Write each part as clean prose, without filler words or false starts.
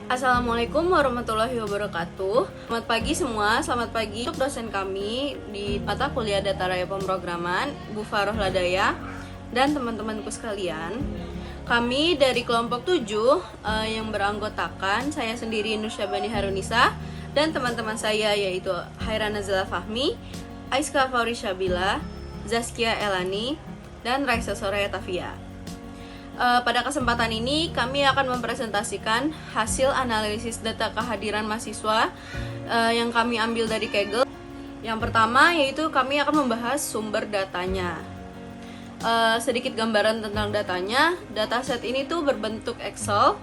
Assalamualaikum warahmatullahi wabarakatuh. Selamat pagi semua, selamat pagi untuk dosen kami di mata kuliah Data Raya Pemrograman, Bu Faroh Ladaya, dan teman-temanku sekalian. Kami dari kelompok 7 yang beranggotakan saya sendiri Nur Syabani Harunisa dan teman-teman saya yaitu Haira Nazila Fahmi, Aiska Fauri Syabila, Zaskia Elani, dan Raisa Soraya Tafia. Pada kesempatan ini kami akan mempresentasikan hasil analisis data kehadiran mahasiswa yang kami ambil dari Kaggle. Yang pertama yaitu kami akan membahas sumber datanya. Sedikit gambaran tentang datanya. Dataset ini tuh berbentuk Excel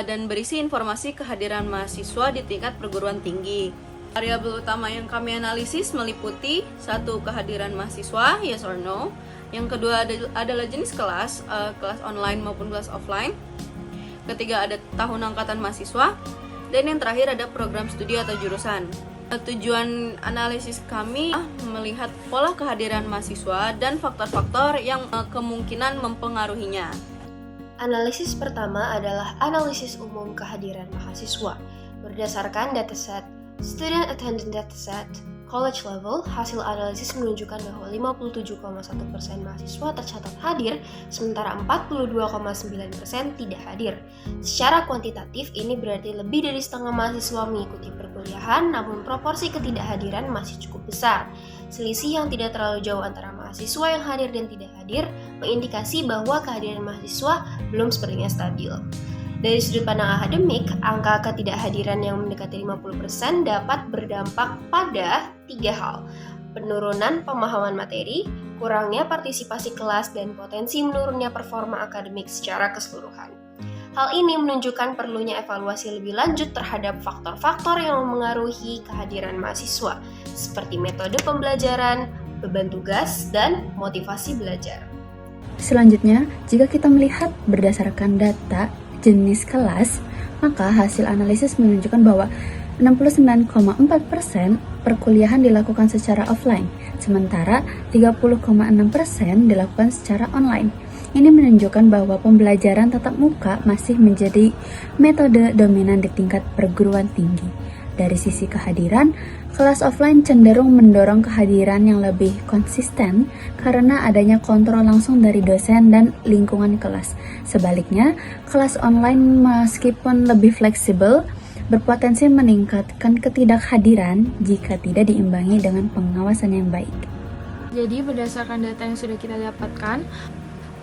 dan berisi informasi kehadiran mahasiswa di tingkat perguruan tinggi. Variabel utama yang kami analisis meliputi 1. Kehadiran mahasiswa, yes or no. Yang kedua adalah jenis kelas, kelas online maupun kelas offline. Ketiga ada tahun angkatan mahasiswa. Dan yang terakhir ada program studi atau jurusan. Tujuan analisis kami melihat pola kehadiran mahasiswa dan faktor-faktor yang kemungkinan mempengaruhinya. Analisis pertama adalah analisis umum kehadiran mahasiswa. Berdasarkan dataset Student Attendance Dataset College Level, hasil analisis menunjukkan bahwa 57,1% mahasiswa tercatat hadir, sementara 42,9% tidak hadir. Secara kuantitatif, ini berarti lebih dari setengah mahasiswa mengikuti perkuliahan, namun proporsi ketidakhadiran masih cukup besar. Selisih yang tidak terlalu jauh antara mahasiswa yang hadir dan tidak hadir mengindikasi bahwa kehadiran mahasiswa belum sepertinya stabil. Dari sudut pandang akademik, angka ketidakhadiran yang mendekati 50% dapat berdampak pada 3 hal. Penurunan pemahaman materi, kurangnya partisipasi kelas, dan potensi menurunnya performa akademik secara keseluruhan. Hal ini menunjukkan perlunya evaluasi lebih lanjut terhadap faktor-faktor yang memengaruhi kehadiran mahasiswa, seperti metode pembelajaran, beban tugas, dan motivasi belajar. Selanjutnya, jika kita melihat berdasarkan data jenis kelas, maka hasil analisis menunjukkan bahwa 69,4% perkuliahan dilakukan secara offline, sementara 30,6% dilakukan secara online. Ini menunjukkan bahwa pembelajaran tatap muka masih menjadi metode dominan di tingkat perguruan tinggi. Dari sisi kehadiran, kelas offline cenderung mendorong kehadiran yang lebih konsisten karena adanya kontrol langsung dari dosen dan lingkungan kelas. Sebaliknya, kelas online meskipun lebih fleksibel, berpotensi meningkatkan ketidakhadiran jika tidak diimbangi dengan pengawasan yang baik. Jadi berdasarkan data yang sudah kita dapatkan,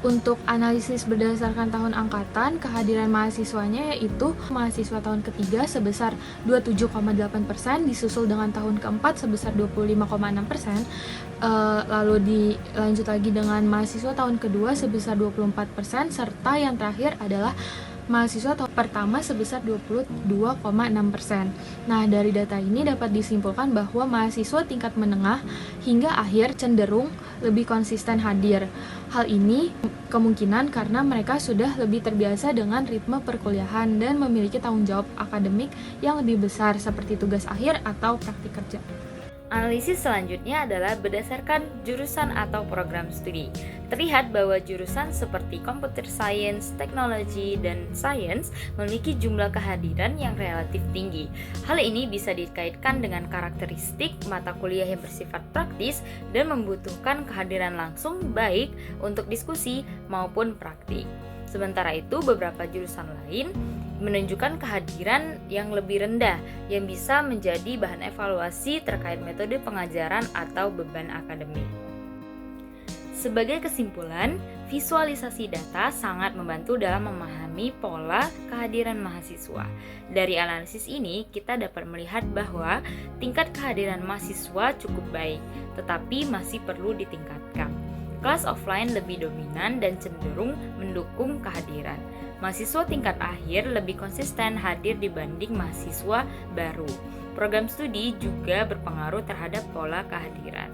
untuk analisis berdasarkan tahun angkatan, kehadiran mahasiswanya yaitu mahasiswa tahun ketiga sebesar 27,8%, disusul dengan tahun keempat sebesar 25,6%, lalu dilanjut lagi dengan mahasiswa tahun kedua sebesar 24%, serta yang terakhir adalah mahasiswa tahun pertama sebesar 22,6%. Nah, dari data ini dapat disimpulkan bahwa mahasiswa tingkat menengah hingga akhir cenderung lebih konsisten hadir. Hal ini kemungkinan karena mereka sudah lebih terbiasa dengan ritme perkuliahan dan memiliki tanggung jawab akademik yang lebih besar seperti tugas akhir atau praktik kerja. Analisis selanjutnya adalah berdasarkan jurusan atau program studi. Terlihat bahwa jurusan seperti Computer Science, Technology, dan Science memiliki jumlah kehadiran yang relatif tinggi. Hal ini bisa dikaitkan dengan karakteristik mata kuliah yang bersifat praktis dan membutuhkan kehadiran langsung baik untuk diskusi maupun praktik. Sementara itu, beberapa jurusan lain menunjukkan kehadiran yang lebih rendah yang bisa menjadi bahan evaluasi terkait metode pengajaran atau beban akademik. Sebagai kesimpulan, visualisasi data sangat membantu dalam memahami pola kehadiran mahasiswa. Dari analisis ini, kita dapat melihat bahwa tingkat kehadiran mahasiswa cukup baik, tetapi masih perlu ditingkatkan. Kelas offline lebih dominan dan cenderung mendukung kehadiran. Mahasiswa tingkat akhir lebih konsisten hadir dibanding mahasiswa baru. Program studi juga berpengaruh terhadap pola kehadiran.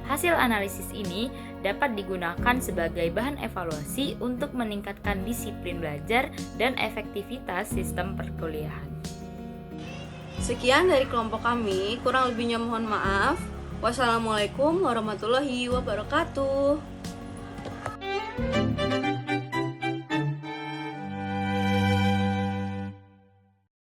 Hasil analisis ini dapat digunakan sebagai bahan evaluasi untuk meningkatkan disiplin belajar dan efektivitas sistem perkuliahan. Sekian dari kelompok kami, kurang lebihnya mohon maaf. Wassalamualaikum warahmatullahi wabarakatuh.